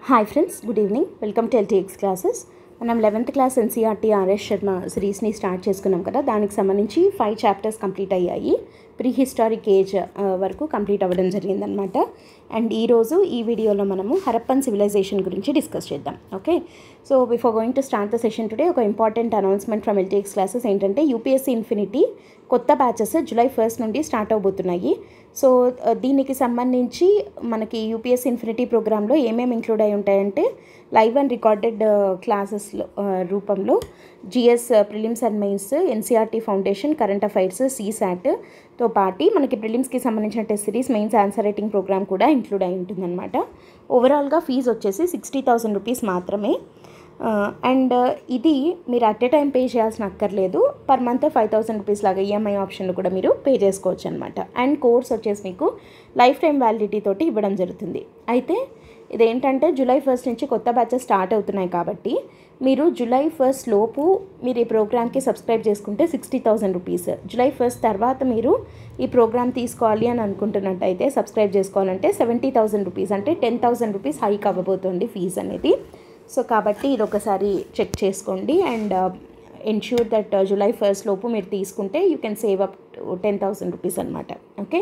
Hi friends, good evening. Welcome to LTX classes. మనం 11th class NCERT RS Sharma సిరీస్ని start చేసుకున్నాం కదా. దానికి సంబంధించి 5 చాప్టర్స్ కంప్లీట్ అయ్యాయి. ప్రీ హిస్టారిక్ ఏజ్ వరకు కంప్లీట్ అవ్వడం జరిగిందనమాట. అండ్ ఈరోజు ఈ వీడియోలో మనము హరప్పన్ సివిలైజేషన్ గురించి డిస్కస్ చేద్దాం. Okay, so before going to start the session today, ఒక important announcement from LTX classes ఏంటంటే, యూపీఎస్సీ ఇన్ఫినిటీ కొత్త బ్యాచెస్ జూలై 1 నుండి స్టార్ట్ అవబోతున్నాయి. సో దీనికి సంబంధించి మనకి యూపీఎస్సీ ఇన్ఫినిటీ ప్రోగ్రాంలో ఏమేమి ఇంక్లూడ్ అయి ఉంటాయంటే, లైవ్ అండ్ రికార్డెడ్ క్లాసెస్లో రూపంలో GS prelims and mains, NCERT foundation, current affairs, సీసాట్తో పాటు మనకి ప్రిలిమ్స్కి సంబంధించిన test series, mains answer writing program కూడా ఇంక్లూడ్ అయి ఉంటుందన్నమాట. ఓవరాల్గా ఫీజు వచ్చేసి 60,000 రూపీస్ మాత్రమే. అండ్ ఇది మీరు అట్ ఏ టైం పే చేయాల్సిన అక్కర్లేదు. పర్ మంత్ 5,000 రూపీస్ లాగా ఈఎంఐ ఆప్షన్లు కూడా మీరు పే చేసుకోవచ్చు అనమాట. అండ్ కోర్స్ వచ్చేసి మీకు లైఫ్ టైం వ్యాలిడిటీ తోటి ఇవ్వడం జరుగుతుంది. అయితే ఇదేంటంటే, జూలై 1 నుంచి కొత్త బ్యాచెస్ స్టార్ట్ అవుతున్నాయి కాబట్టి మీరు జూలై 1 లోపు మీరు ఈ ప్రోగ్రామ్కి సబ్స్క్రైబ్ చేసుకుంటే 60,000 రూపీస్. జూలై 1 తర్వాత మీరు ఈ ప్రోగ్రామ్ తీసుకోవాలి అని అనుకుంటున్నట్టయితే, సబ్స్క్రైబ్ చేసుకోవాలంటే 70,000 రూపీస్, అంటే 10,000 రూపీస్ హైక్ అవ్వబోతుంది ఫీజు అనేది. సో కాబట్టి ఇది ఒకసారి చెక్ చేసుకోండి. అండ్ ఎన్ష్యూర్ దట్ జూలై 1 లోపు మీరు తీసుకుంటే you can save up 10,000 rupees అనమాట. ఓకే,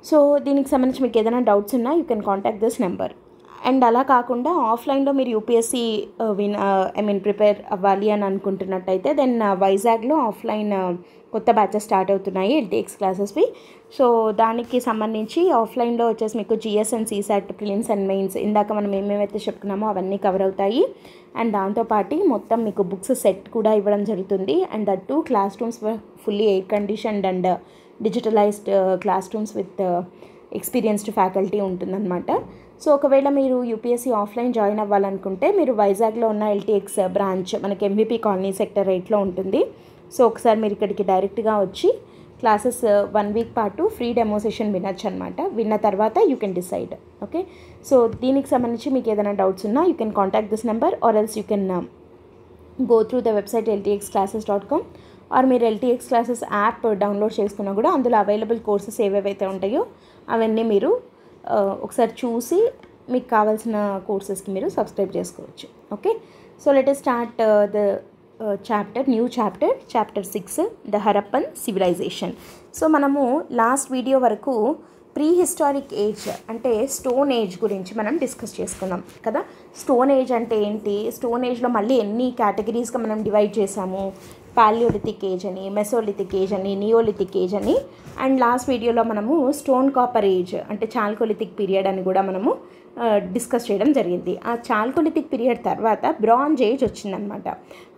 సో దీనికి సంబంధించి మీకు ఏదైనా డౌట్స్ ఉన్నా you can contact this number. And అలా కాకుండా ఆఫ్లైన్లో మీరు యూపీఎస్సీ ప్రిపేర్ అవ్వాలి అని అనుకుంటున్నట్టయితే, దెన్ వైజాగ్లో ఆఫ్లైన్ కొత్త బ్యాచెస్ స్టార్ట్ అవుతున్నాయి ఎల్టీఎక్స్ క్లాసెస్వి. సో దానికి సంబంధించి ఆఫ్లైన్లో వచ్చేసి మీకు GS and CSAT, prelims and mains, ఇందాక మనం ఏమేమైతే చెప్పుకున్నామో అవన్నీ కవర్ అవుతాయి. అండ్ దాంతోపాటు మొత్తం మీకు బుక్స్ సెట్ కూడా ఇవ్వడం జరుగుతుంది. And that two class rooms fully air conditioned and digitalised class rooms with experienced faculty ఉంటుందన్నమాట. సో ఒకవేళ మీరు యూపీఎస్సీ ఆఫ్లైన్ జాయిన్ అవ్వాలనుకుంటే, మీరు వైజాగ్లో ఉన్న ఎల్టీఎక్స్ బ్రాంచ్ మనకి ఎంవీపీ కాలనీ సెక్టర్ 8లో ఉంటుంది. సో ఒకసారి మీరు ఇక్కడికి డైరెక్ట్గా వచ్చి క్లాసెస్ 1 వీక్ పాటు ఫ్రీ డెమో సెషన్ వినొచ్చు అనమాట. విన్న తర్వాత you can decide. Okay, so దీనికి సంబంధించి మీకు ఏదైనా డౌట్స్ ఉన్నా you can contact this number, or else you can go through the website ltxclasses.com, or మీరు ఎల్టీఎక్స్ క్లాసెస్ యాప్ డౌన్లోడ్ చేసుకున్నా కూడా అందులో అవైలబుల్ కోర్సెస్ ఏవేవైతే ఉంటాయో అవన్నీ మీరు ఒకసారి చూసి మీకు కావాల్సిన కోర్సెస్కి మీరు సబ్స్క్రైబ్ చేసుకోవచ్చు. Okay, so let us start the new chapter 6, the Harappan civilization. So మనము లాస్ట్ వీడియో వరకు ప్రీ హిస్టారిక్ ఏజ్ అంటే స్టోన్ ఏజ్ గురించి మనం డిస్కస్ చేసుకున్నాం కదా. స్టోన్ ఏజ్ అంటే ఏంటి, స్టోన్ ఏజ్లో మళ్ళీ ఎన్ని కేటగిరీస్గా మనం డివైడ్ చేసాము, పాలియోలిథిక్ ఏజ్ అని, మెసోలిథిక్ ఏజ్ అని, నియోలిథిక్ ఏజ్ అని. అండ్ లాస్ట్ వీడియోలో మనము స్టోన్ కాపర్ ఏజ్ అంటే చాల్కోలిథిక్ పీరియడ్ అని కూడా మనము డిస్కస్ చేయడం జరిగింది. ఆ చాల్కోలిథిక్ పీరియడ్ తర్వాత బ్రాంజ్ ఏజ్ వచ్చిందనమాట.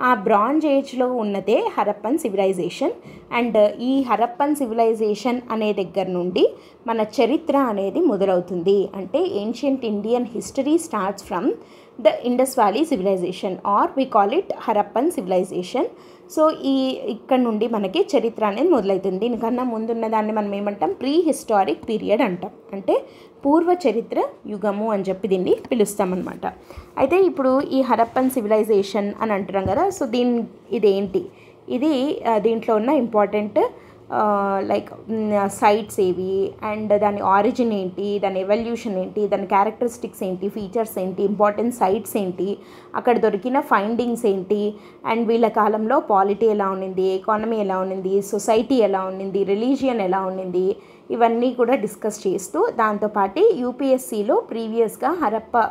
ఆ బ్రాంజ్ ఏజ్లో ఉన్నదే హరప్పన్ సివిలైజేషన్. అండ్ ఈ హరప్పన్ సివిలైజేషన్ అనే దగ్గర నుండి మన చరిత్ర అనేది మొదలవుతుంది. అంటే ancient Indian history starts from the Indus valley civilization, or we call it Harappan civilization. So ఇక్కడ నుండి మనకి చరిత్ర అనేది మొదలవుతుంది. దీనికన్నా ముందున్న దాన్ని మనం ఏమంటాం, ప్రీ హిస్టారిక్ పీరియడ్ అంటాం. అంటే పూర్వ చరిత్ర యుగము అని చెప్పి దీన్ని పిలుస్తామన్నమాట. అయితే ఇప్పుడు ఈ హరప్పన్ సివిలైజేషన్ అని అంటున్నాం కదా. సో ఇదేంటి, ఇది దీంట్లో ఉన్న ఇంపార్టెంట్ లైక్ సైట్స్ ఏవి, అండ్ దాని ఆరిజిన్ ఏంటి, దాని ఎవల్యూషన్ ఏంటి, దాని క్యారెక్టరిస్టిక్స్ ఏంటి, ఫీచర్స్ ఏంటి, ఇంపార్టెంట్ సైట్స్ ఏంటి, అక్కడ దొరికిన ఫైండింగ్స్ ఏంటి, అండ్ వీళ్ళ కాలంలో పాలిటీ ఎలా ఉన్నింది, ఎకానమీ ఎలా ఉన్నింది, సొసైటీ ఎలా ఉన్నింది, రిలీజియన్ ఎలా ఉన్నింది, ఇవన్నీ కూడా డిస్కస్ చేస్తూ, దాంతోపాటు యూపీఎస్సీలో ప్రీవియస్గా హరప్ప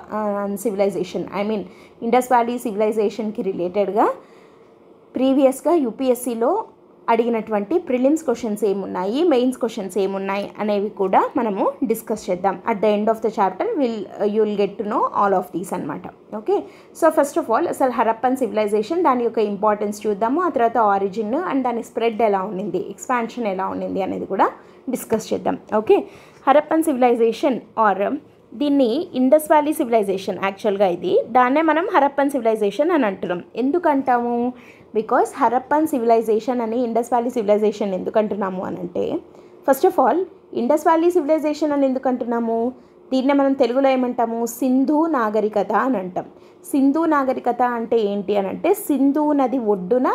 సివిలైజేషన్ ఇండస్ వ్యాలీ సివిలైజేషన్కి రిలేటెడ్గా ప్రీవియస్గా యూపీఎస్సీలో అడిగినటువంటి ప్రిలిమ్స్ క్వశ్చన్స్ ఏమున్నాయి, మెయిన్స్ క్వశ్చన్స్ ఏమున్నాయి అనేవి కూడా మనము డిస్కస్ చేద్దాం. At the end of the chapter you will get to know all of these అనమాట. Okay, so first of all అసలు హరప్పన్ సివిలైజేషన్ దాని యొక్క ఇంపార్టెన్స్ చూద్దాము. ఆ తర్వాత ఆరిజిన్ అండ్ దాని స్ప్రెడ్ ఎలా ఉండింది, ఎక్స్పాన్షన్ ఎలా ఉండింది అనేది కూడా డిస్కస్ చేద్దాం. ఓకే, హరప్పన్ సివిలైజేషన్ ఆర్ దీన్ని ఇండస్ వ్యాలీ సివిలైజేషన్, యాక్చువల్గా దాన్నే మనం హరప్పన్ సివిలైజేషన్ అని అంటున్నాం. ఎందుకంటాము, బికాస్ హరప్పన్ సివిలైజేషన్ అని ఇండస్ వ్యాలీ సివిలైజేషన్ ఎందుకు అంటున్నాము అని అంటే, first of all Indus valley civilization అని ఎందుకు అంటున్నాము, దీన్నే మనం తెలుగులో ఏమంటాము, సింధు నాగరికత అని అంటాం. సింధు నాగరికత అంటే ఏంటి అని అంటే, సింధు నది ఒడ్డున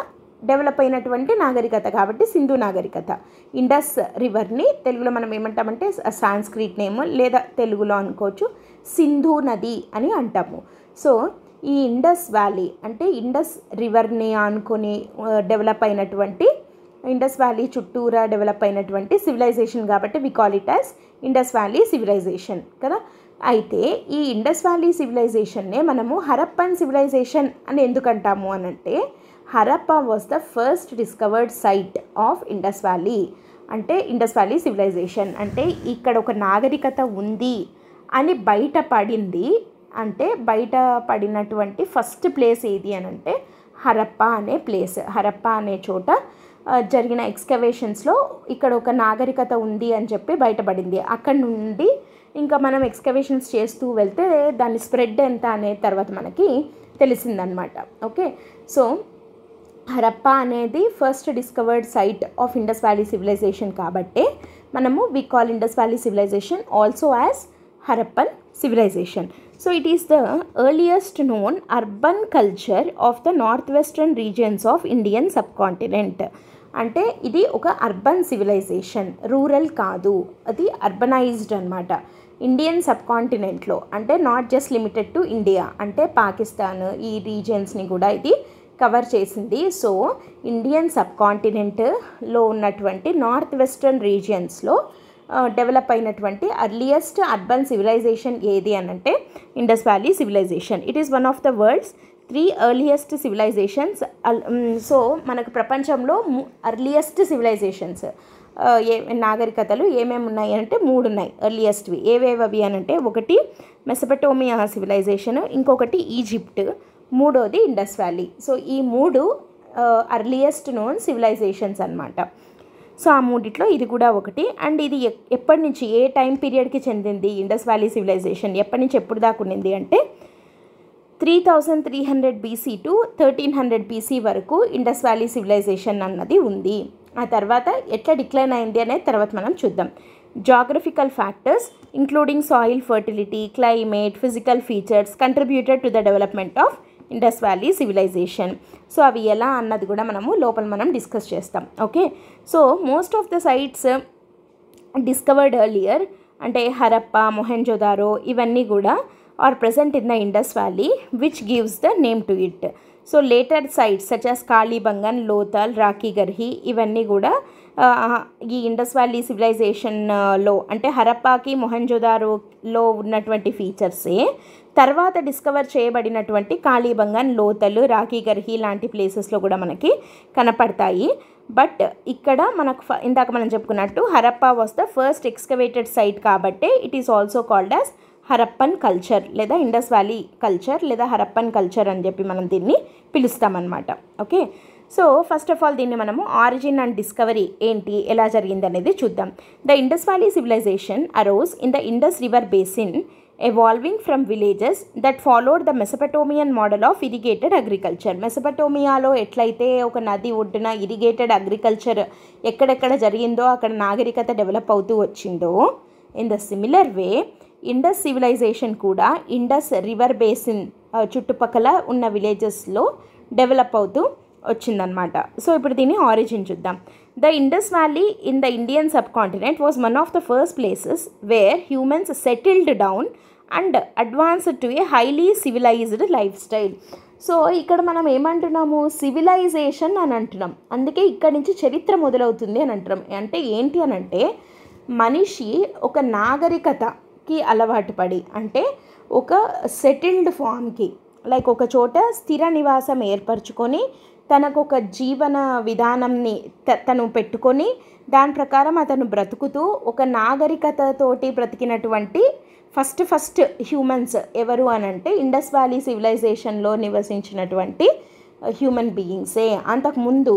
డెవలప్ అయినటువంటి నాగరికత కాబట్టి సింధు నాగరికత. ఇండస్ రివర్ని తెలుగులో మనం ఏమంటామంటే సాంస్క్రిట్ నేమ్ లేదా తెలుగులో అనుకోవచ్చు సింధు నది అని అంటాము. సో ఈ ఇండస్ వ్యాలీ అంటే ఇండస్ రివర్ని అనుకొని డెవలప్ అయినటువంటి ఇండస్ వ్యాలీ చుట్టూరా డెవలప్ అయినటువంటి సివిలైజేషన్ కాబట్టి we call it as Indus valley civilization కదా. అయితే ఈ ఇండస్ వ్యాలీ సివిలైజేషన్నే మనము హరప్పన్ సివిలైజేషన్ అని ఎందుకంటాము అని అంటే Harappa was the first discovered site of Indus valley. అంటే ఇండస్ వ్యాలీ సివిలైజేషన్ అంటే ఇక్కడ ఒక నాగరికత ఉంది అని బయటపడింది. అంటే బయటపడినటువంటి ఫస్ట్ ప్లేస్ ఏది అని అంటే హరప్పా అనే ప్లేస్. హరప్పా అనే చోట జరిగిన ఎక్స్కవేషన్స్లో ఇక్కడ ఒక నాగరికత ఉంది అని చెప్పి బయటపడింది. అక్కడ నుండి ఇంకా మనం ఎక్స్కవేషన్స్ చేస్తూ వెళ్తే దాని స్ప్రెడ్ ఎంత అనే తర్వాత మనకి తెలిసిందనమాట. ఓకే, సో హరప్పా అనేది first discovered site of Indus valley civilization కాబట్టి మనము we call Indus valley civilization also as Harappan civilization. So it is the earliest known urban culture of the northwestern regions of Indian subcontinent. అంటే ఇది ఒక అర్బన్ సివిలైజేషన్, రూరల్ కాదు, అది urbanised అనమాట. Indian సబ్ కాంటినెంట్లో అంటే not just limited to India, అంటే పాకిస్తాన్ ఈ రీజియన్స్ని కూడా ఇది కవర్ చేసింది. సో ఇండియన్ సబ్ కాంటినెంట్లో ఉన్నటువంటి నార్త్ వెస్టర్న్ రీజియన్స్లో డెవలప్ అయినటువంటి అర్లియస్ట్ అర్బన్ సివిలైజేషన్ ఏది అని అంటే Indus valley civilization. It is one of the world's 3 earliest civilizations. So మనకు ప్రపంచంలో అర్లియస్ట్ సివిలైజేషన్స్ నాగరికతలు ఏమేమి ఉన్నాయి అంటే 3 ఉన్నాయి ఎర్లియస్ట్వి. ఏవేవి అని అంటే ఒకటి మెసపటోమియా సివిలైజేషన్, ఇంకొకటి ఈజిప్ట్, మూడోది ఇండస్ వ్యాలీ. సో ఈ 3 అర్లియస్ట్ నోన్ సివిలైజేషన్స్ అన్నమాట. సో ఆ మూడిట్లో ఇది కూడా ఒకటి. అండ్ ఇది ఎప్పటి నుంచి ఏ టైం పీరియడ్కి చెందింది ఇండస్ వ్యాలీ సివిలైజేషన్, ఎప్పటి నుంచి ఎప్పుడు దాకా ఉండింది అంటే 3300 BC టు 1300 BC వరకు ఇండస్ వ్యాలీ సివిలైజేషన్ అన్నది ఉంది. ఆ తర్వాత ఎట్లా డిక్లైన్ అయింది అనేది తర్వాత మనం చూద్దాం. Geographical factors including soil fertility, climate, physical features contributed to the development of Indus valley civilization. So అవి ఎలా అన్నది కూడా మనం డిస్కస్ చేస్తాం. Okay, so most of the sites discovered earlier అంటే హరప్పా, మొహెంజోదారో ఇవన్నీ కూడా are present in the Indus valley which gives the name to it. So later sites such as Kalibangan, Lothal, Rakhi Garhi ఇవన్నీ కూడా ఈ ఇండస్ వ్యాలీ సివిలైజేషన్లో అంటే హరప్పాకి మొహెంజోదారోలో ఉన్నటువంటి ఫీచర్సే తర్వాత డిస్కవర్ చేయబడినటువంటి కాళీబంగన్, లోథల్, రాఖీ గర్హి లాంటి ప్లేసెస్లో కూడా మనకి కనపడతాయి. బట్ ఇక్కడ మనకు ఇందాక మనం చెప్పుకున్నట్టు Harappa was the first excavated site కాబట్టి it is also called as Harappan culture లేదా ఇండస్ వ్యాలీ కల్చర్ లేదా హరప్పన్ కల్చర్ అని చెప్పి మనం దీన్ని పిలుస్తామన్నమాట. Okay, so first of all దీన్ని మనము ఆరిజిన్ అండ్ డిస్కవరీ ఏంటి, ఎలా జరిగింది అనేది చూద్దాం. The Indus valley civilization arose in the Indus river basin evolving from villages that followed the Mesopotamian model of irrigated agriculture. మెసపటోమియాలో ఎట్లయితే ఒక నది ఒడ్డున ఇరిగేటెడ్ అగ్రికల్చర్ ఎక్కడెక్కడ జరిగిందో అక్కడ నాగరికత డెవలప్ అవుతూ వచ్చిందో, in the similar way Indus civilization కూడా ఇండస్ రివర్ బేసిన్ చుట్టుపక్కల ఉన్న విలేజెస్లో డెవలప్ అవుతూ వచ్చిందనమాట. సో ఇప్పుడు దీని ఆరిజిన్ చూద్దాం. The Indus Valley in the Indian subcontinent was one of the first places where humans settled down and advanced to a highly civilized lifestyle. So ఇక్కడ మనం ఏమంటున్నాము, సివిలైజేషన్ అని అంటున్నాం. అందుకే ఇక్కడి నుంచి చరిత్ర మొదలవుతుంది అని అంటున్నాం. అంటే ఏంటి అని అంటే మనిషి ఒక నాగరికతకి అలవాటు పడి అంటే ఒక సెటిల్డ్ ఫామ్కి లైక్ ఒక చోట స్థిర నివాసం ఏర్పరచుకొని తనకు ఒక జీవన విధానంని తను పెట్టుకొని దాని ప్రకారం అతను బ్రతుకుతూ ఒక నాగరికతతోటి బ్రతికినటువంటి ఫస్ట్ హ్యూమన్స్ ఎవరు అని అంటే ఇండస్ వ్యాలీ సివిలైజేషన్లో నివసించినటువంటి హ్యూమన్ బీయింగ్సే. అంతకుముందు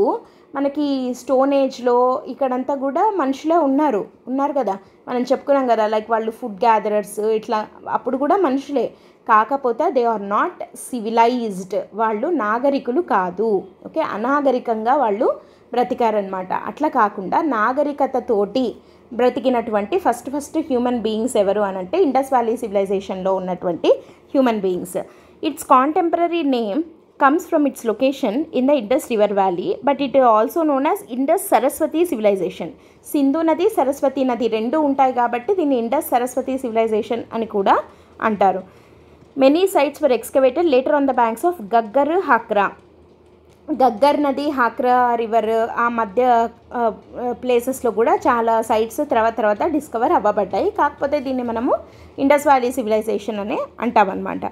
మనకి స్టోన్ ఏజ్లో ఇక్కడంతా కూడా మనుషులే ఉన్నారు కదా, మనం చెప్పుకున్నాం కదా, లైక్ వాళ్ళు ఫుడ్ గ్యాదరర్స్ ఇట్లా అప్పుడు కూడా మనుషులే, కాకపోతే దే ఆర్ నాట్ సివిలైజ్డ్, వాళ్ళు నాగరికులు కాదు. ఓకే, అనాగరికంగా వాళ్ళు బ్రతికారనమాట. అట్లా కాకుండా నాగరికతతోటి బ్రతికినటువంటి ఫస్ట్ హ్యూమన్ బీయింగ్స్ ఎవరు అని అంటే ఇండస్ వ్యాలీ సివిలైజేషన్లో ఉన్నటువంటి human beings. It's contemporary name comes from its location in the Indus River Valley, but it is also known as Indus Saraswati civilization. Sindhu నది సరస్వతి నది రెండు ఉంటాయి కాబట్టి దీన్ని ఇండస్ సరస్వతి సివిలైజేషన్ అని కూడా అంటారు. Many sites were excavated later on the banks of Ghaggar Hakra. Ghaggar నది హాక్రా రివర్ ఆ మధ్య ప్లేసెస్లో కూడా చాలా సైట్స్ తర్వాత డిస్కవర్ అవ్వబడ్డాయి. కాకపోతే దీన్ని మనము ఇండస్ వ్యాలీ సివిలైజేషన్ అనే అంటామన్నమాట.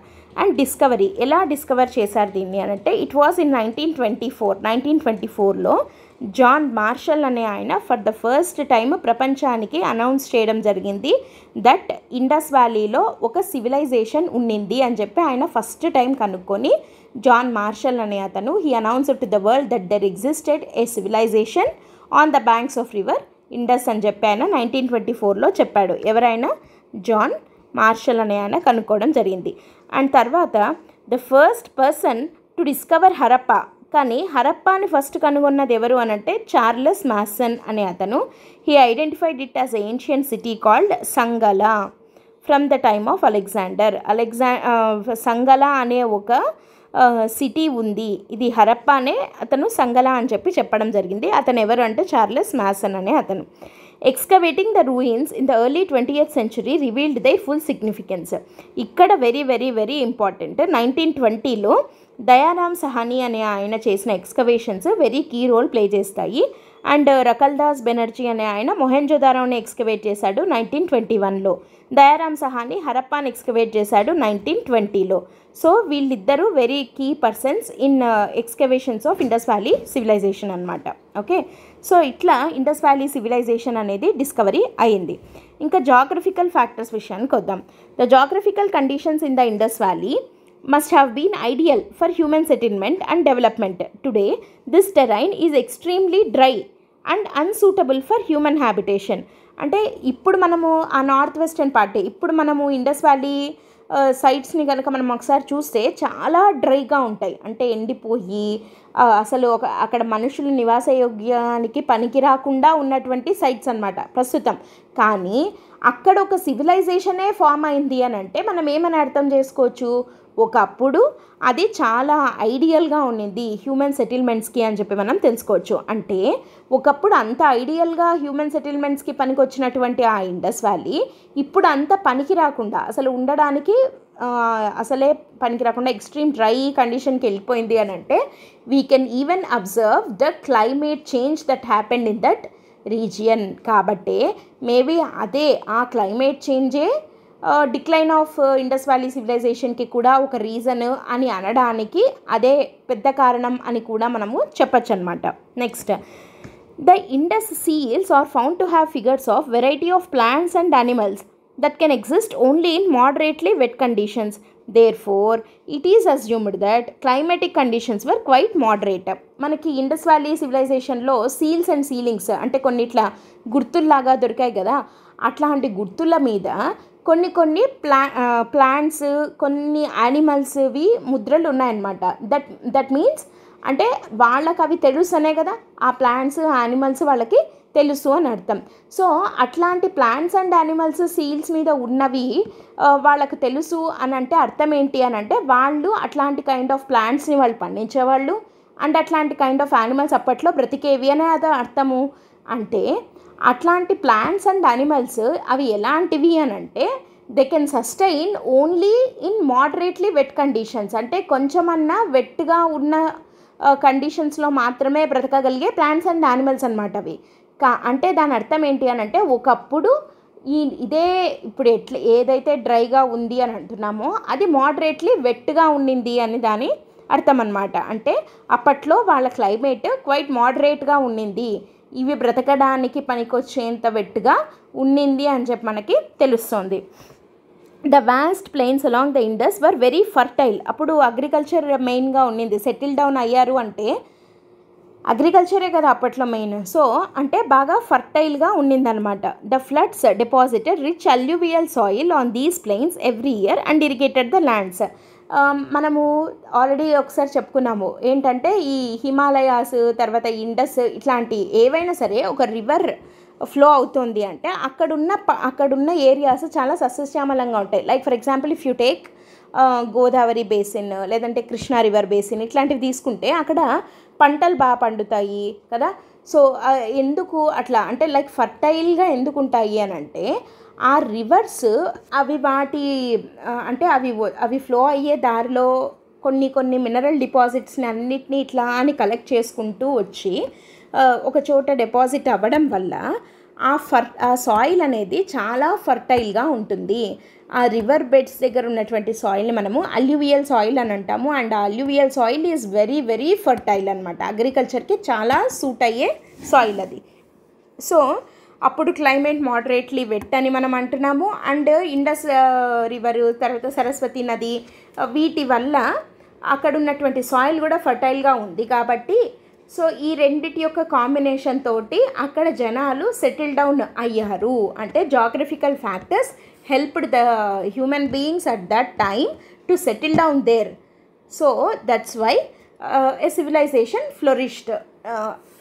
అండ్ డిస్కవరీ ఎలా డిస్కవర్ చేశారు దీన్ని అని అంటే ఇట్ వాజ్ ఇన్ 1924లో జాన్ మార్షల్ అనే ఆయన ఫర్ ద ఫస్ట్ టైం ప్రపంచానికి అనౌన్స్ చేయడం జరిగింది దట్ ఇండస్ వ్యాలీలో ఒక సివిలైజేషన్ ఉన్నింది అని చెప్పి ఆయన ఫస్ట్ టైం కనుక్కొని జాన్ మార్షల్ అనే అతను he announced to the world that there existed a civilization on the banks of river Indus అని చెప్పి ఆయన 1924లో చెప్పాడు. ఎవరైనా జాన్ మార్షల్ అనే ఆయన కనుక్కోవడం జరిగింది. అండ్ తర్వాత the first person to discover Harappa, కానీ హరప్పాని ఫస్ట్ కనుగొన్నది ఎవరు అనంటే చార్లెస్ మాసన్ అనే అతను. He identified it as ancient city called Sangala from the time of Alexander. Sangala అనే ఒక సిటీ ఉంది, ఇది హరప్పానే అతను సంగలా అని చెప్పడం జరిగింది. అతను ఎవరు అంటే చార్లెస్ మాసన్ అనే అతను. Excavating the ruins in the early 20th century revealed they full significance. ఇక్కడ వెరీ వెరీ వెరీ ఇంపార్టెంట్. 1920లో దయారామ్ సహానీ అనే ఆయన చేసిన excavations very key role play చేస్తాయి. అండ్ రకల్దాస్ బెనర్జీ అనే ఆయన మొహెంజోదారోని ఎక్స్కవేట్ చేశాడు 1921లో. దయారామ్ సహానీ హరప్పాని ఎక్స్కవేట్ చేశాడు 1920లో. సో వీళ్ళిద్దరూ very key persons in excavations of Indus valley civilization అనమాట. ఓకే, సో ఇట్లా ఇండస్ వ్యాలీ సివిలైజేషన్ అనేది డిస్కవరీ అయింది. ఇంకా జాగ్రఫికల్ ఫ్యాక్టర్స్ విషయానికి వద్దాం. The geographical conditions in the Indus valley must have been ideal for human settlement and development. Today, this terrain is extremely dry and unsuitable for human habitation. అంటే ఇప్పుడు మనము ఆ north western part, ఇప్పుడు మనము Indus valley సైట్స్ని కనుక మనం ఒకసారి చూస్తే చాలా డ్రైగా ఉంటాయి. అంటే ఎండిపోయి అసలు అక్కడ మనుషులు నివాసయోగ్యానికి పనికి రాకుండా ఉన్నటువంటి సైట్స్ అన్నమాట ప్రస్తుతం. కానీ అక్కడ ఒక సివిలైజేషనే ఫామ్ అయింది అని అంటే మనం ఏమని అర్థం చేసుకోవచ్చు, ఒకప్పుడు అది చాలా ఐడియల్గా ఉండింది హ్యూమన్ సెటిల్మెంట్స్కి అని చెప్పి మనం తెలుసుకోవచ్చు. అంటే ఒకప్పుడు అంత ఐడియల్గా హ్యూమన్ సెటిల్మెంట్స్కి పనికి వచ్చినటువంటి ఆ ఇండస్ వ్యాలీ ఇప్పుడు అంత పనికి రాకుండా, అసలు ఉండడానికి అసలే పనికి రాకుండా ఎక్స్ట్రీమ్ డ్రై కండిషన్కి వెళ్ళిపోయింది అని అంటే we can even observe the climate change that happened in that region. కాబట్టే మేబీ అదే ఆ క్లైమేట్ చేంజే డిక్లైన్ ఆఫ్ ఇండస్ వ్యాలీ సివిలైజేషన్కి కూడా ఒక రీజన్ అని అనడానికి అదే పెద్ద కారణం అని కూడా మనము చెప్పచ్చు అనమాట. Next, the Indus seals are found to have figures of variety of plants and animals that can exist only in moderately wet conditions. Therefore, it is assumed that climatic conditions were quite moderate. మనకి Indus valley సివిలైజేషన్లో seals and sealings అంటే కొన్ని ఇట్లా గుర్తుల్లాగా దొరికాయి కదా, అట్లాంటి గుర్తుల మీద కొన్ని ప్లాంట్స్ కొన్ని యానిమల్స్వి ముద్రలు ఉన్నాయన్నమాట. దట్ మీన్స్ అంటే వాళ్ళకి అవి తెలుసనే కదా, ఆ ప్లాంట్స్ యానిమల్స్ వాళ్ళకి తెలుసు అని అర్థం. సో అట్లాంటి ప్లాంట్స్ అండ్ యానిమల్స్ సీల్స్ మీద ఉన్నవి వాళ్ళకు తెలుసు అని అంటే అర్థం ఏంటి అని అంటే వాళ్ళు అట్లాంటి కైండ్ ఆఫ్ ప్లాంట్స్ని వాళ్ళు పండించేవాళ్ళు అండ్ అట్లాంటి కైండ్ ఆఫ్ యానిమల్స్ అప్పట్లో బ్రతికేవి అనే అది అర్థము. అంటే అట్లాంటి ప్లాంట్స్ అండ్ యానిమల్స్ అవి ఎలాంటివి అని అంటే they can sustain only in moderately wet conditions. అంటే కొంచెమన్నా వెట్గా ఉన్న కండిషన్స్లో మాత్రమే బ్రతకగలిగే ప్లాంట్స్ అండ్ యానిమల్స్ అనమాట అవి. అంటే దాని అర్థం ఏంటి అని అంటే ఒకప్పుడు ఇదే ఇప్పుడు ఏదైతే డ్రైగా ఉంది అని అంటున్నామో అది మోడరేట్లీ వెట్గా ఉండింది అని దాని అర్థం అనమాట. అంటే అప్పట్లో వాళ్ళ క్లైమేట్ క్వైట్ మోడరేట్గా ఉండింది, ఇవి బ్రతకడానికి పనికొచ్చేంత వెట్గా ఉండింది అని చెప్పి మనకి తెలుస్తుంది. The vast plains along the Indus were very fertile. అప్పుడు అగ్రికల్చర్ మెయిన్గా ఉండింది. సెటిల్ డౌన్ అయ్యారు అంటే అగ్రికల్చరే కదా అప్పట్లో మెయిన్. సో అంటే బాగా ఫర్టైల్గా ఉండిందనమాట. The floods deposited rich alluvial soil on these plains every year and irrigated the lands. మనము ఆల్రెడీ ఒకసారి చెప్పుకున్నాము ఏంటంటే ఈ హిమాలయాస్ తర్వాత ఇండస్ ఇట్లాంటి ఏవైనా సరే ఒక రివర్ ఫ్లో అవుతుంది అంటే అక్కడున్న ఏరియాస్ చాలా సస్యశ్యామలంగా ఉంటాయి. Like for example if you take Godavari basin లేదంటే కృష్ణా రివర్ బేసిన్ ఇట్లాంటివి తీసుకుంటే అక్కడ పంటలు బాగా పండుతాయి కదా. సో ఎందుకు అట్లా అంటే లైక్ ఫర్టైల్గా ఎందుకు ఉంటాయి అని అంటే ఆ రివర్స్ అవి వాటి అంటే అవి ఫ్లో అయ్యే దారిలో కొన్ని మినరల్ డిపాజిట్స్ని అన్నిటినీ ఇట్లా అని కలెక్ట్ చేసుకుంటూ వచ్చి ఒక చోట డిపాజిట్ అవ్వడం వల్ల ఆ సాయిల్ అనేది చాలా ఫర్టైల్గా ఉంటుంది. ఆ రివర్ బెడ్స్ దగ్గర ఉన్నటువంటి సాయిల్ని మనము అల్యూవియల్ సాయిల్ అని అంటాము. అండ్ ఆ alluvial soil is very very fertile అనమాట. అగ్రికల్చర్కి చాలా సూట్ అయ్యే సాయిల్ అది. సో అప్పుడు క్లైమేట్ మోడరేట్లీ వెట్ అని మనం అంటున్నాము. అండ్ ఇండస్ రివరు తర్వాత సరస్వతి నది వీటి వల్ల అక్కడ ఉన్నటువంటి సాయిల్ కూడా ఫర్టైల్గా ఉంది కాబట్టి సో ఈ రెండిటి యొక్క కాంబినేషన్ తోటి అక్కడ జనాలు సెటిల్ డౌన్ అయ్యారు. అంటే geographical factors helped the human beings at that time to settle down there. So that's why a civilization flourished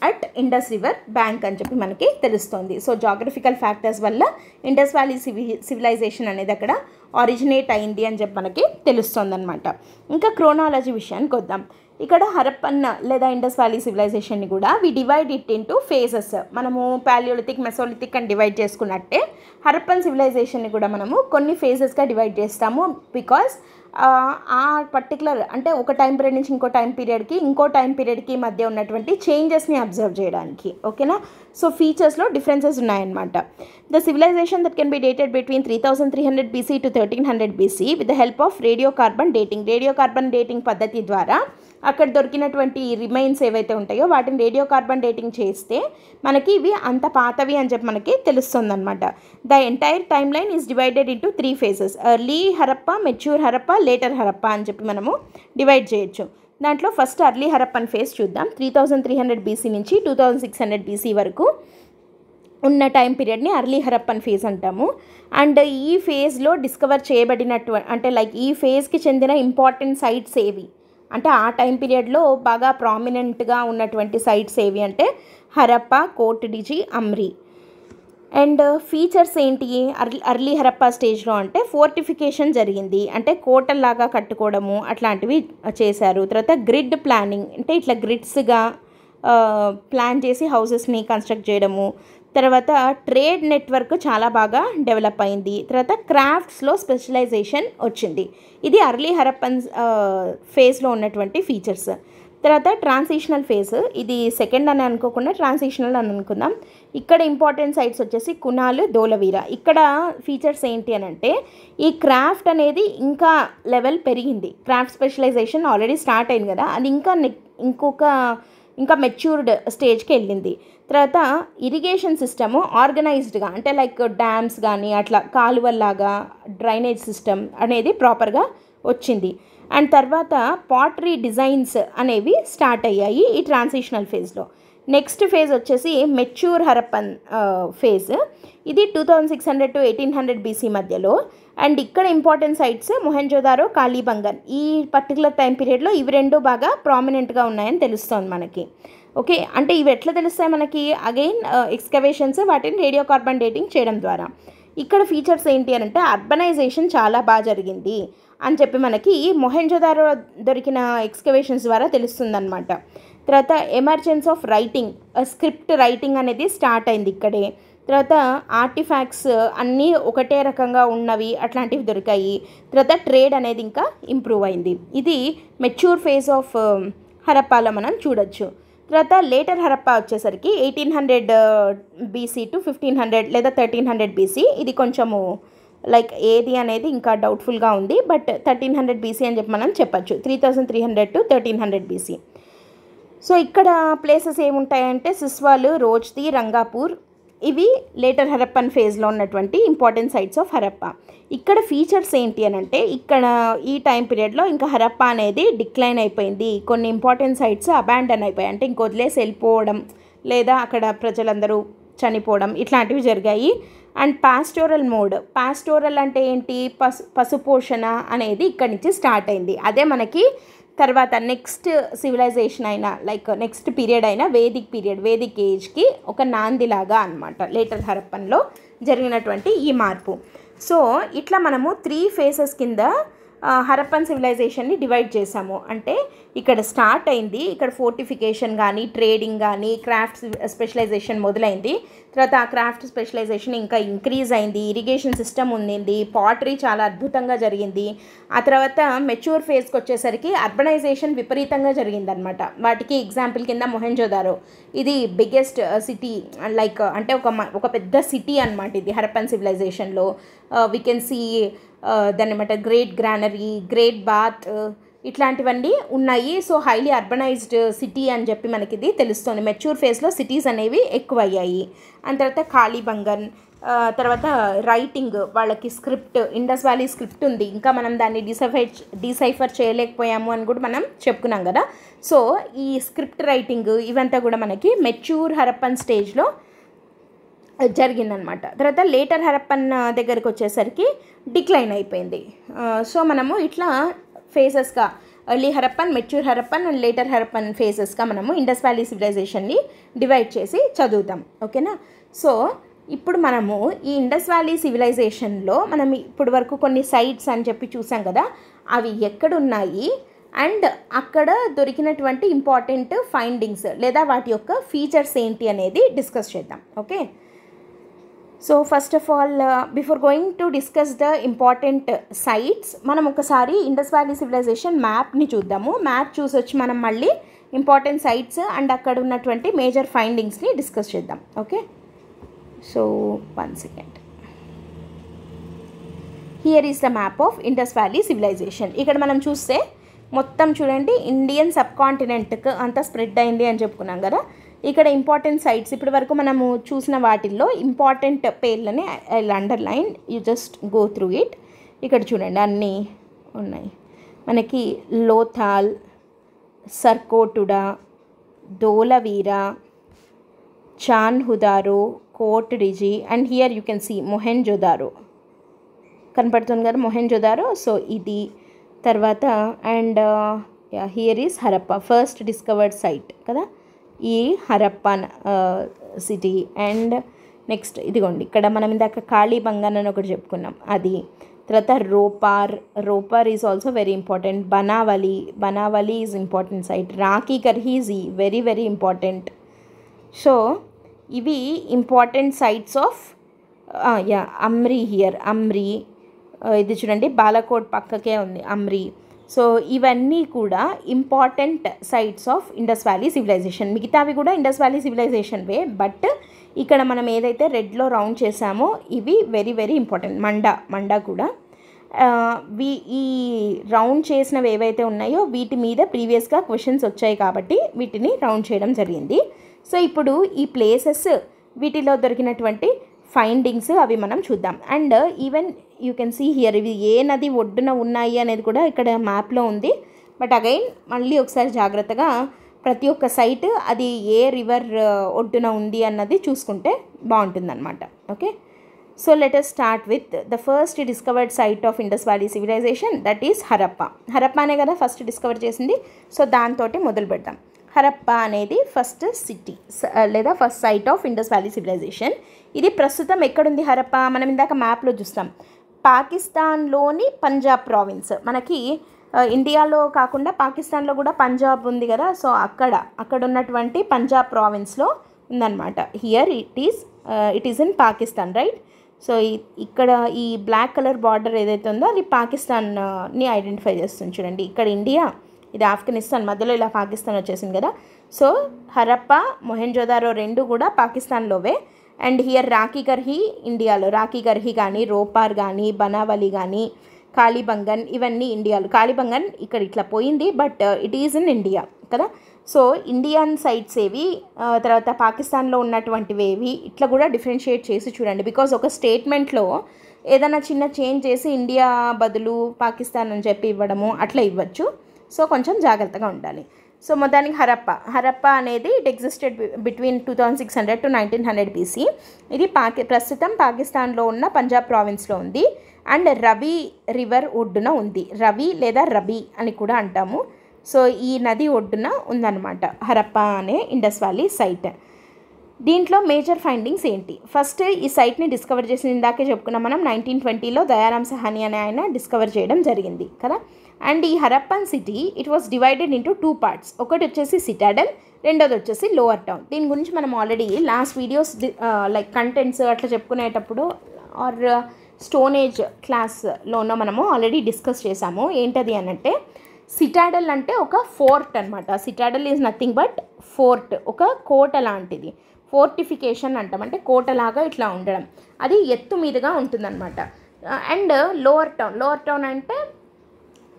at Indus river bank అని చెప్పి మనకి తెలుస్తుంది. సో జాగ్రఫికల్ ఫ్యాక్టర్స్ వల్ల ఇండస్ వ్యాలీ సివిలైజేషన్ అనేది అక్కడ ఆరిజినేట్ అయింది అని చెప్పి మనకి తెలుస్తుంది అనమాట. ఇంకా క్రోనాలజీ విషయానికి వద్దాం. ఇక్కడ హరప్పన్ లేదా ఇండస్ వ్యాలీ సివిలైజేషన్ని కూడా we divide it into phases. మనము పాలియోలిథిక్ మెసోలిథిక్ అని డివైడ్ చేసుకున్నట్టే హరప్పన్ సివిలైజేషన్ని కూడా మనము కొన్ని ఫేజెస్గా డివైడ్ చేస్తాము. బికాజ్ ఆ పర్టికులర్ అంటే ఒక టైం పీరియడ్ నుంచి ఇంకో టైం పీరియడ్కి మధ్య ఉన్నటువంటి చేంజెస్ని అబ్జర్వ్ చేయడానికి. ఓకేనా. సో ఫీచర్స్లో డిఫరెన్సెస్ ఉన్నాయన్నమాట. The civilization that can be dated between 3300 BC to 1300 BC with the help of radiocarbon dating పద్ధతి ద్వారా అక్కడ దొరికినటువంటి రిమైన్స్ ఏవైతే ఉంటాయో వాటిని రేడియో కార్బన్ డేటింగ్ చేస్తే మనకి ఇవి అంత పాతవి అని చెప్పి మనకి తెలుస్తుంది అనమాట. The entire time line is divided into 3 phases. Early Harappa, mature Harappa, later Harappa అని చెప్పి మనము డివైడ్ చేయొచ్చు. దాంట్లో ఫస్ట్ అర్లీ హరప్పన్ ఫేజ్ చూద్దాం. 3300 BC నుంచి 2600 BC వరకు ఉన్న టైం పీరియడ్ని అర్లీ హరప్పన్ ఫేజ్ అంటాము. అండ్ ఈ ఫేజ్లో డిస్కవర్ అంటే లైక్ ఈ ఫేజ్కి చెందిన ఇంపార్టెంట్ సైట్స్ ఏవి అంటే ఆ టైం పీరియడ్లో బాగా ప్రామినెంట్గా ఉన్నటువంటి సైట్స్ ఏవి అంటే హరప్ప, కోట్ డిజీ, అమ్రి. అండ్ ఫీచర్స్ ఏంటి అర్లీ హరప్పా స్టేజ్లో అంటే ఫోర్టిఫికేషన్ జరిగింది, అంటే కోటల్లాగా కట్టుకోవడము అట్లాంటివి చేశారు. తర్వాత గ్రిడ్ ప్లానింగ్ అంటే ఇట్లా గ్రిడ్స్గా ప్లాన్ చేసి హౌసెస్ని కన్స్ట్రక్ట్ చేయడము. తర్వాత ట్రేడ్ నెట్వర్క్ చాలా బాగా డెవలప్ అయింది. తర్వాత క్రాఫ్ట్స్లో స్పెషలైజేషన్ వచ్చింది. ఇది అర్లీ హరప్పన్ ఫేజ్లో ఉన్నటువంటి ఫీచర్స్. తర్వాత ట్రాన్సిషనల్ ఫేజ్, ఇది సెకండ్ అని అనుకోకుండా ట్రాన్సిషనల్ అని అనుకుందాం. ఇక్కడ ఇంపార్టెంట్ సైట్స్ వచ్చేసి కునాల్, ధోలవీర. ఇక్కడ ఫీచర్స్ ఏంటి అని అంటే ఈ క్రాఫ్ట్ అనేది ఇంకా లెవెల్ పెరిగింది. క్రాఫ్ట్ స్పెషలైజేషన్ ఆల్రెడీ స్టార్ట్ అయింది కదా, అది ఇంకా మెచ్యూర్డ్ స్టేజ్కి వెళ్ళింది. తర్వాత ఇరిగేషన్ సిస్టము ఆర్గనైజ్డ్గా అంటే లైక్ డ్యామ్స్ కానీ అట్లా కాలువల్లాగా డ్రైనేజ్ సిస్టమ్ అనేది ప్రాపర్గా వచ్చింది. అండ్ తర్వాత పాటరీ డిజైన్స్ అనేవి స్టార్ట్ అయ్యాయి ఈ ట్రాన్సిషనల్ ఫేజ్లో. నెక్స్ట్ ఫేజ్ వచ్చేసి మెచ్యూర్ హరప్పన్ ఫేజ్. ఇది 2600 to 1800 BC మధ్యలో. అండ్ ఇక్కడ ఇంపార్టెంట్ సైట్స్ మొహెంజోదారో, కాళీబంగన్. ఈ పర్టికులర్ టైం పీరియడ్లో ఇవి రెండు బాగా ప్రామినెంట్గా ఉన్నాయని తెలుస్తుంది మనకి. ఓకే, అంటే ఇవి ఎట్లా తెలుస్తాయి మనకి? అగైన్ ఎక్స్కవేషన్స్, వాటిని రేడియో కార్బన్ డేటింగ్ చేయడం ద్వారా. ఇక్కడ ఫీచర్స్ ఏంటి అని అంటే అర్బనైజేషన్ చాలా బాగా జరిగింది అని చెప్పి మనకి మొహెంజోదారో దొరికిన ఎక్స్కవేషన్స్ ద్వారా తెలుస్తుందన్నమాట. తర్వాత emergence of writing, script writing అనేది స్టార్ట్ అయింది ఇక్కడే. తర్వాత ఆర్టిఫాక్ట్స్ అన్నీ ఒకటే రకంగా ఉన్నవి అట్లాంటివి దొరికాయి. తర్వాత ట్రేడ్ అనేది ఇంకా ఇంప్రూవ్ అయింది. ఇది మెచ్యూర్ ఫేజ్ ఆఫ్ హరప్పాలో మనం చూడొచ్చు. తర్వాత లేటర్ హరప్పా వచ్చేసరికి 1800 BC to 1500 లేదా 1300 BC. ఇది కొంచెము లైక్ ఏది అనేది ఇంకా డౌట్ఫుల్గా ఉంది, బట్ 1300 BC అని చెప్పి మనం చెప్పచ్చు. 3300 to 1300 BC. సో ఇక్కడ ప్లేసెస్ ఏముంటాయంటే సిస్వాల్, రోజ్ది, రంగాపూర్. ఇవి లేటర్ హరప్పన్ ఫేజ్లో ఉన్నటువంటి ఇంపార్టెంట్ సైట్స్ ఆఫ్ హరప్పా. ఇక్కడ ఫీచర్స్ ఏంటి అని అంటే ఇక్కడ ఈ టైం పీరియడ్లో ఇంకా హరప్పా అనేది డిక్లైన్ అయిపోయింది. కొన్ని ఇంపార్టెంట్ సైట్స్ అబాండన్ అయిపోయాయి, అంటే ఇంక వదిలేసి వెళ్ళిపోవడం లేదా అక్కడ ప్రజలందరూ చనిపోవడం ఇట్లాంటివి జరిగాయి. అండ్ పాస్టోరల్ మోడ్, పాస్టోరల్ అంటే ఏంటి? పశుపోషణ అనేది ఇక్కడి నుంచి స్టార్ట్ అయింది. అదే మనకి తర్వాత నెక్స్ట్ సివిలైజేషన్ అయినా లైక్ నెక్స్ట్ పీరియడ్ అయినా వేదిక్ ఏజ్కి ఒక నాందిలాగా అనమాట లేటర్ హరప్పన్లో జరిగినటువంటి ఈ మార్పు. సో ఇట్లా మనము 3 ఫేసెస్ కింద హరప్పన్ సివిలైజేషన్ని డివైడ్ చేసాము. అంటే ఇక్కడ స్టార్ట్ అయింది, ఇక్కడ ఫోర్టిఫికేషన్ కానీ ట్రేడింగ్ కానీ క్రాఫ్ట్ స్పెషలైజేషన్ మొదలైంది. తర్వాత ఆ క్రాఫ్ట్ స్పెషలైజేషన్ ఇంకా ఇంక్రీజ్ అయింది, ఇరిగేషన్ సిస్టమ్ ఉండింది, పాటరీ చాలా అద్భుతంగా జరిగింది. ఆ తర్వాత మెచ్యూర్ ఫేజ్కి వచ్చేసరికి అర్బనైజేషన్ విపరీతంగా జరిగిందనమాట. వాటికి ఎగ్జాంపుల్ కింద మొహెంజోదారో, ఇది బిగ్గెస్ట్ సిటీ, లైక్ అంటే ఒక పెద్ద సిటీ అనమాట ఇది హరప్పన్ సివిలైజేషన్లో. వీ కెన్ సీ దాని అనమాట గ్రేట్ గ్రానరీ, గ్రేట్ బాత్, ఇట్లాంటివన్నీ ఉన్నాయి. సో హైలీ అర్బనైజ్డ్ సిటీ అని చెప్పి మనకి ఇది తెలుస్తుంది. మెచ్యూర్ ఫేజ్లో సిటీస్ అనేవి ఎక్కువ అయ్యాయి. అండ్ తర్వాత కాళీబంగన్, తర్వాత రైటింగ్, వాళ్ళకి స్క్రిప్ట్, ఇండస్ వ్యాలీ స్క్రిప్ట్ ఉంది, ఇంకా మనం దాన్ని డిసైఫర్ చేయలేకపోయాము అని కూడా మనం చెప్పుకున్నాం కదా. సో ఈ స్క్రిప్ట్ రైటింగ్ ఇవంతా కూడా మనకి మెచ్యూర్ హరప్పన్ స్టేజ్లో జరిగిందనమాట. తర్వాత లేటర్ హరప్పన్ దగ్గరికి వచ్చేసరికి డిక్లైన్ అయిపోయింది. సో మనము ఇట్లా ఫేజెస్గా early Harappan, mature Harappan and later Harappan ఫేజెస్గా మనము ఇండస్ వ్యాలీ సివిలైజేషన్ని డివైడ్ చేసి చదువుతాం. ఓకేనా. సో ఇప్పుడు మనము ఈ ఇండస్ వ్యాలీ సివిలైజేషన్లో మనం ఇప్పటి వరకు కొన్ని సైట్స్ అని చెప్పి చూసాం కదా, అవి ఎక్కడున్నాయి అండ్ అక్కడ దొరికినటువంటి ఇంపార్టెంట్ ఫైండింగ్స్ లేదా వాటి యొక్క ఫీచర్స్ ఏంటి అనేది డిస్కస్ చేద్దాం. Okay. So first of all before going to discuss the important sites, మనం ఒకసారి ఇండస్ వ్యాలీ సివిలైజేషన్ మ్యాప్ని చూద్దాము. మ్యాప్ చూసి వచ్చి మనం మళ్ళీ ఇంపార్టెంట్ సైట్స్ అండ్ అక్కడ ఉన్నటువంటి మేజర్ ఫైండింగ్స్ని డిస్కస్ చేద్దాం. Okay. So 1 second. Here is the map of Indus valley civilization. ఇక్కడ మనం చూస్తే మొత్తం చూడండి ఇండియన్ సబ్ కాంటినెంట్కి అంతా స్ప్రెడ్ అయింది అని చెప్పుకున్నాం కదా. ఇక్కడ ఇంపార్టెంట్ సైట్స్ ఇప్పటి వరకు మనము చూసిన వాటిల్లో ఇంపార్టెంట్ పేర్లని I underline, you just go through it. ఇక్కడ చూడండి అన్నీ ఉన్నాయి మనకి. Lothal, Surkotada, Dholavira, Chanhudaro, Kot Diji and here you can see Mohenjodaro కనపడుతుంది కదా, మొహెంజోదారో. సో ఇది తర్వాత and here is Harappa, first discovered site కదా ఈ హరప్పన్ సిటీ. అండ్ నెక్స్ట్ ఇదిగోండి ఇక్కడ మనం ఇందాక కాళీబంగన్ అని ఒకటి చెప్పుకున్నాం అది. తర్వాత Ropar is also very important. Banawali is important site. Rakhi Garhi is very very important. So ఇవి important sites of Amri. Here Amri, ఇది చూడండి బాలాకోట్ పక్కకే ఉంది అమ్రీ. సో ఇవన్నీ కూడా important sites of Indus valley civilization. మిగతావి కూడా ఇండస్ వ్యాలీ సివిలైజేషన్వే, బట్ ఇక్కడ మనం ఏదైతే రెడ్లో రౌండ్ చేసామో ఇవి వెరీ వెరీ ఇంపార్టెంట్. మండా కూడా ఈ రౌండ్ చేసినవి ఏవైతే ఉన్నాయో వీటి మీద ప్రీవియస్గా క్వశ్చన్స్ వచ్చాయి కాబట్టి వీటిని రౌండ్ చేయడం జరిగింది. సో ఇప్పుడు ఈ ప్లేసెస్, వీటిలో దొరికినటువంటి ఫైండింగ్స్ అవి మనం చూద్దాం. And even you can see here ఇవి ఏ నది ఒడ్డున ఉన్నాయి అనేది కూడా ఇక్కడ మ్యాప్లో ఉంది. బట్ అగైన్ మళ్ళీ ఒకసారి జాగ్రత్తగా ప్రతి ఒక్క సైట్ అది ఏ రివర్ ఒడ్డున ఉంది అన్నది చూసుకుంటే బాగుంటుందన్నమాట. Okay. So let us start with the first discovered site of Indus valley civilization, that is హరప్పానే కదా ఫస్ట్ డిస్కవర్ చేసింది. సో దాంతో మొదలు పెడతాం. హరప్పా అనేది ఫస్ట్ సిటీ లేదా first site of Indus valley civilization. ఇది ప్రస్తుతం ఎక్కడుంది హరప్పా? మనం ఇందాక మ్యాప్లో చూస్తాం, పాకిస్తాన్లోని పంజాబ్ ప్రావిన్స్. మనకి ఇండియాలో కాకుండా పాకిస్తాన్లో కూడా పంజాబ్ ఉంది కదా. సో అక్కడ ఉన్నటువంటి పంజాబ్ ప్రావిన్స్లో ఉందన్నమాట. Here it is in Pakistan, right. So ఇక్కడ ఈ బ్లాక్ కలర్ బార్డర్ ఏదైతే ఉందో అది పాకిస్తాన్ని ఐడెంటిఫై చేస్తుంది. చూడండి ఇక్కడ ఇండియా, ఇది ఆఫ్ఘనిస్తాన్, మధ్యలో ఇలా పాకిస్తాన్ వచ్చేసింది కదా. సో హరప్పా, మొహెంజోదారో రెండు కూడా పాకిస్తాన్లోవే. అండ్ హియర్ రాఖీ కర్హీ ఇండియాలో, రాఖీ కర్హీ కానీ రోపార్ కానీ బనావలి కానీ కాళీబంగన్ ఇవన్నీ ఇండియాలో. కాళీబంగన్ ఇక్కడ ఇట్లా పోయింది, but it is in India కదా. సో ఇండియన్ సైట్స్ ఏవి, తర్వాత పాకిస్తాన్లో ఉన్నటువంటివి ఏవి, ఇట్లా కూడా డిఫరెన్షియేట్ చేసి చూడండి. బికాజ్ ఒక స్టేట్మెంట్లో ఏదైనా చిన్న చేంజ్ చేసి ఇండియా బదులు పాకిస్తాన్ అని చెప్పి ఇవ్వడము అట్లా ఇవ్వచ్చు. సో కొంచెం జాగ్రత్తగా ఉండాలి. సో మొత్తానికి హరప్పా అనేది it existed between 2600 to 1900 BC. ఇది ప్రస్తుతం పాకిస్తాన్లో ఉన్న పంజాబ్ ప్రావిన్స్లో ఉంది. అండ్ రవి రివర్ ఒడ్డున ఉంది. రవి లేదా రబీ అని కూడా అంటాము. సో ఈ నది ఒడ్డున ఉందన్నమాట హరప్పా అనే ఇండస్ వ్యాలీ సైట్. దీంట్లో మేజర్ ఫైండింగ్స్ ఏంటి? ఫస్ట్ ఈ సైట్ని డిస్కవర్ చేసిన ఇందాకే చెప్పుకున్నాం మనం 1920లో దయారాం సహాని అనే ఆయన డిస్కవర్ చేయడం జరిగింది కదా. అండ్ ఈ Harappan city it was divided into 2 parts. ఒకటి వచ్చేసి సిటాడెల్, రెండోది వచ్చేసి లోవర్ టౌన్. దీని గురించి మనం already last videos like contents అట్లా చెప్పుకునేటప్పుడు ఆర్ స్టోన్ ఏజ్ క్లాస్లోనో మనము ఆల్రెడీ డిస్కస్ చేసాము. ఏంటది అనంటే సిటాడెల్ అంటే ఒక ఫోర్ట్ అనమాట. Citadel is nothing but fort, ఒక కోట లాంటిది. ఫోర్టిఫికేషన్ అంటాం, అంటే కోటలాగా ఇట్లా ఉండడం, అది ఎత్తు మీదుగా ఉంటుందన్నమాట. అండ్ లోవర్ టౌన్ అంటే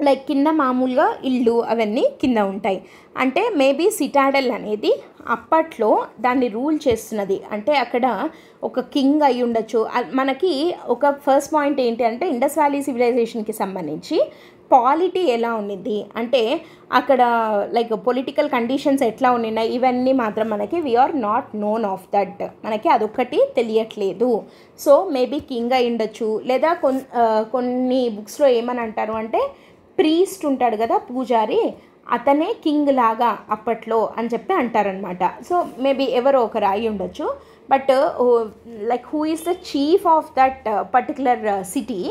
లైక్ కింద మామూలుగా ఇల్లు అవన్నీ కింద ఉంటాయి. అంటే మేబీ సిటాడెల్ అనేది అప్పట్లో దాన్ని రూల్ చేస్తున్నది, అంటే అక్కడ ఒక కింగ్ అయి ఉండొచ్చు. మనకి ఒక ఫస్ట్ పాయింట్ ఏంటి అంటే ఇండస్ వ్యాలీ సివిలైజేషన్కి సంబంధించి పాలిటీ ఎలా ఉండింది అంటే అక్కడ లైక్ పొలిటికల్ కండిషన్స్ ఎట్లా ఉన్నాయి ఇవన్నీ మాత్రం మనకి we are not known of that, మనకి అదొక్కటి తెలియట్లేదు. సో మేబీ కింగ్ అయి ఉండొచ్చు, లేదా కొన్ని బుక్స్లో ఏమని అంటారు అంటే ప్రీస్ట్ ఉంటాడు కదా, పూజారి, అతనే కింగ్ లాగా అప్పట్లో అని చెప్పి అంటారనమాట. సో మేబీ ఎవరో ఒకరు అయి ఉండొచ్చు. But like who is the chief of that particular city,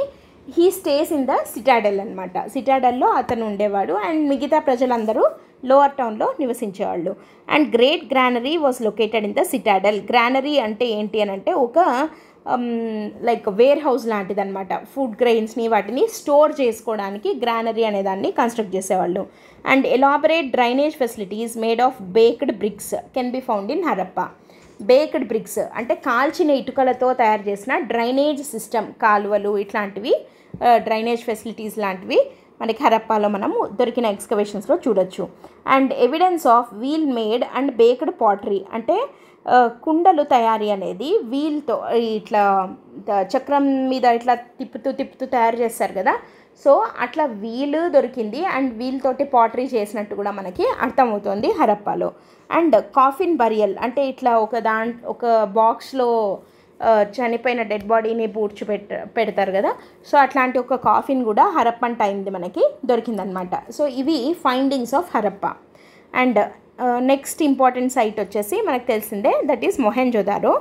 he stays in the citadel అనమాట. సిటాడెల్లో అతను ఉండేవాడు అండ్ మిగతా ప్రజలందరూ లోవర్ టౌన్లో నివసించేవాళ్ళు. And great granary was located in the citadel. Granary అంటే ఏంటి అని అంటే ఒక లైక్ వేర్ హౌస్ లాంటిది అనమాట. ఫుడ్ గ్రెయిన్స్ని వాటిని స్టోర్ చేసుకోవడానికి గ్రానరీ అనేదాన్ని కన్స్ట్రక్ట్ చేసేవాళ్ళు. And elaborate drainage facilities made of baked bricks can be found in Harappa. Baked bricks అంటే కాల్చిన ఇటుకలతో తయారు చేసిన డ్రైనేజ్ సిస్టమ్, కాలువలు ఇట్లాంటివి, డ్రైనేజ్ ఫెసిలిటీస్ లాంటివి మనకి హరప్పాలో మనము దొరికిన ఎక్స్కవేషన్స్లో చూడొచ్చు. And evidence of wheel made and baked pottery, అంటే కుండలు తయారీ అనేది వీల్తో ఇట్లా చక్రం మీద ఇట్లా తిప్పుతూ తయారు చేస్తారు కదా. సో అట్లా వీలు దొరికింది అండ్ వీల్తోటి పాటరీ చేసినట్టు కూడా మనకి అర్థమవుతుంది హరప్పాలో. అండ్ కాఫిన్ బరియల్ అంటే ఇట్లా ఒక బాక్స్లో చనిపోయిన డెడ్ బాడీని పెడతారు కదా. సో అట్లాంటి ఒక కాఫిన్ కూడా హరప్పన్ టైంది మనకి దొరికిందనమాట. సో ఇవి findings of Harappa. And next important site వచ్చేసి మనకు తెలిసిందే, దట్ ఈస్ మొహెంజోదారో.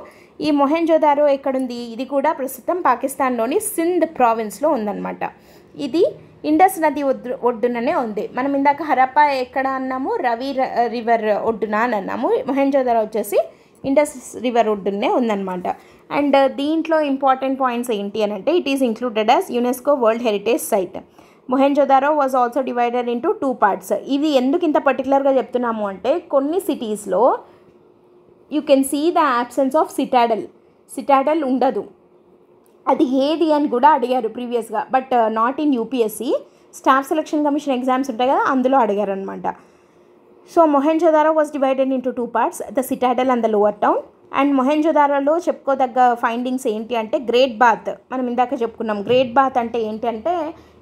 ఈ మొహెంజోదారో ఎక్కడుంది? ఇది కూడా ప్రస్తుతం పాకిస్తాన్లోని సింధ్ ప్రావిన్స్లో ఉందన్నమాట. ఇది ఇండస్ నది ఒడ్డుననే ఉంది. మనం ఇందాక హరప్పా ఎక్కడ అన్నాము? రవి రివర్ ఒడ్డున అని అన్నాము. మొహెంజోదారో వచ్చేసి ఇండస్ రివర్ ఒడ్డునే ఉందన్నమాట. అండ్ దీంట్లో ఇంపార్టెంట్ పాయింట్స్ ఏంటి అని అంటే it is included as UNESCO world heritage site. Mohenjodaro was also divided into 2 parts. ఇది ఎందుకు ఇంత పర్టికులర్గా చెప్తున్నాము అంటే కొన్ని సిటీస్లో you can see the absence of citadel ఉండదు. అది ఏది అని కూడా అడిగారు ప్రీవియస్గా, but not in UPSC. Staff selection commission exams ఉంటాయి కదా, అందులో అడిగారు అనమాట. So Mohenjodaro was divided into 2 parts, the citadel and the lower town. And మొహెంజోదారోలో చెప్పుకోదగ్గ ఫైండింగ్స్ ఏంటి అంటే గ్రేట్ బాత్. మనం ఇందాక చెప్పుకున్నాం. గ్రేట్ బాత్ అంటే ఏంటి అంటే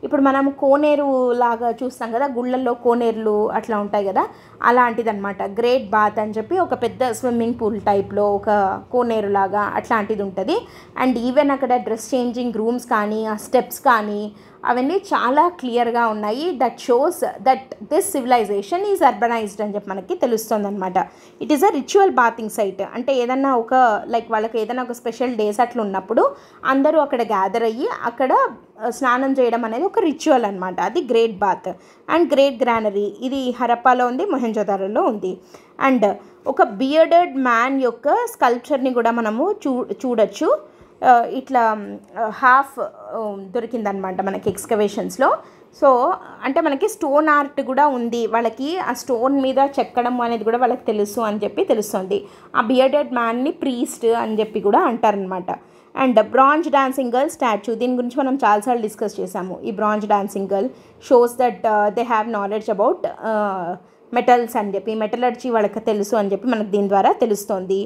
ఇప్పుడు మనం కోనేరు లాగా చూస్తాం కదా, గుళ్ళల్లో కోనేరులు అట్లా ఉంటాయి కదా, అలాంటిదన్నమాట గ్రేట్ బాత్ అని చెప్పి. ఒక పెద్ద స్విమ్మింగ్ పూల్ టైప్లో ఒక కోనేరు లాగా అట్లాంటిది ఉంటుంది. అండ్ ఈవెన్ అక్కడ డ్రెస్ చేంజింగ్ రూమ్స్ కానీ ఆ స్టెప్స్ కానీ అవన్నీ చాలా క్లియర్గా ఉన్నాయి. That shows that this civilization is urbanized అని చెప్పి మనకి తెలుస్తుంది అనమాట. It is a ritual bathing site. అంటే ఏదన్నా ఒక లైక్ వాళ్ళకి ఏదైనా ఒక స్పెషల్ డేస్ అట్లా ఉన్నప్పుడు అందరూ అక్కడ గ్యాదర్ అయ్యి అక్కడ స్నానం చేయడం అనేది ఒక రిచువల్ అనమాట. అది great bath. And great granary ఇది హరప్పాలో ఉంది, మొహెంజోదారోలో ఉంది. అండ్ ఒక బియర్డెడ్ మ్యాన్ యొక్క స్కల్ప్చర్ని కూడా మనము చూడొచ్చు. ఇట్లా హాఫ్ దొరికిందనమాట మనకి ఎక్స్కవేషన్స్లో. సో అంటే మనకి స్టోన్ ఆర్ట్ కూడా ఉంది, వాళ్ళకి ఆ స్టోన్ మీద చెక్కడం అనేది కూడా వాళ్ళకి తెలుసు అని చెప్పి తెలుస్తుంది. ఆ బియర్డెడ్ మ్యాన్ని ప్రీస్ట్ అని చెప్పి కూడా అంటారనమాట. And bronze dancing girl statue, దీని గురించి మనం చాలాసార్లు డిస్కస్ చేసాము. ఈ bronze dancing girl shows that they have knowledge about metals అని చెప్పి, మెటలర్జీ వాళ్ళకి తెలుసు అని చెప్పి మనకు దీని ద్వారా తెలుస్తుంది.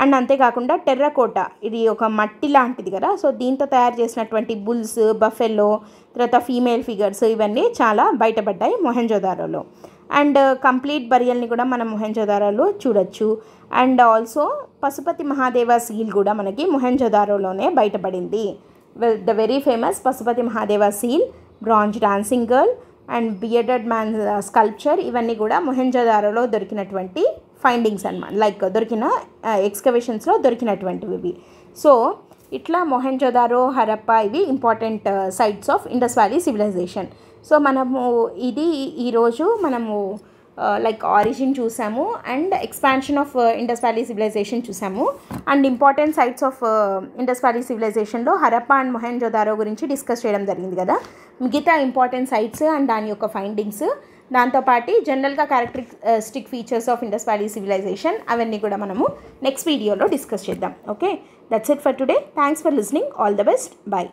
అండ్ అంతేకాకుండా టెర్రకోట, ఇది ఒక మట్టి లాంటిది కదా, సో దీంతో తయారు చేసినటువంటి బుల్స్, బఫెల్లో, తర్వాత ఫీమేల్ ఫిగర్స్ ఇవన్నీ చాలా బయటపడ్డాయి మొహెంజోదారోలో. అండ్ కంప్లీట్ బరియల్ని కూడా మనం మొహెంజోదారోలో చూడొచ్చు. And also Pashupati Mahadeva seal కూడా మనకి మొహెంజోదారోలోనే బయటపడింది. The very famous Pashupati Mahadeva seal, bronze dancing girl and bearded man sculpture ఇవన్నీ కూడా మొహెంజోదారోలో దొరికినటువంటి ఫైండింగ్స్ అన్నమాట, లైక్ దొరికిన ఎక్స్కవేషన్స్లో దొరికినటువంటివి ఇవి. సో ఇట్లా మొహెంజోదారో, హరప్ప ఇవి important sites of Indus valley civilization. So మనము ఇది ఈరోజు మనము లైక్ ఆరిజిన్ చూసాము and expansion of Indus valley civilization చూసాము. And important sites of Indus valley సివిలైజేషన్లో హరప్ప అండ్ మొహెంజోదారో గురించి డిస్కస్ చేయడం జరిగింది కదా. మిగతా ఇంపార్టెంట్ సైట్స్ అండ్ దాని యొక్క ఫైండింగ్స్, దాంతోపాటు జనరల్గా characteristic features of Indus valley civilization అవన్నీ కూడా మనము నెక్స్ట్ వీడియోలో డిస్కస్ చేద్దాం. Okay, that's it for today. Thanks for listening. All the best. Bye.